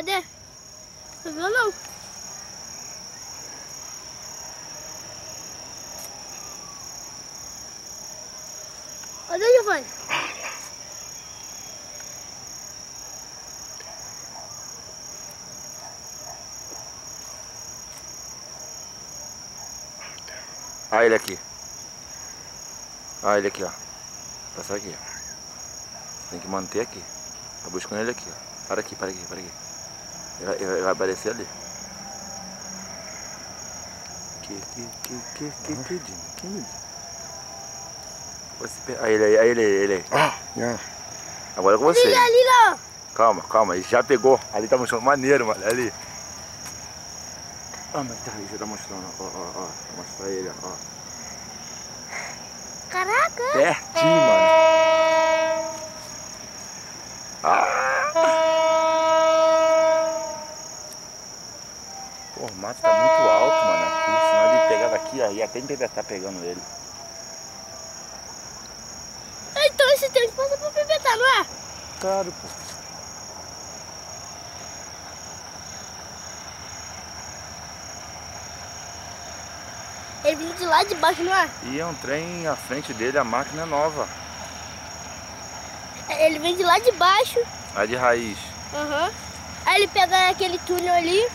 Cadê? Não viu não? Cadê, Giovanni? Olha ele aqui. Olha ele aqui, ó. Passar aqui. Tem que manter aqui. Tá buscando ele aqui, ó. Para aqui, para aqui, para aqui. Ele vai aparecer ali. Que você... Aí ele. Ah, yeah. Agora é com você. Ali, ó. Calma, calma. Ele já pegou. Ali tá mostrando maneiro, mano. Ali. Ah, mas tá aí, você tá mostrando. Ó. Vou mostrar ele, ó. Caraca. Pertinho, mano. Pô, o mato tá muito alto, mano, aqui. Senão ele pegava aqui, ó. Ia até empebetar pegando ele. Então esse tempo passa pra pimentar, não é? Claro, pô. Ele vindo de lá de baixo, não é? E é um trem à frente dele, a máquina é nova. Ele vem de lá de baixo. A de raiz. Aham. Aí ele pega aquele túnel ali.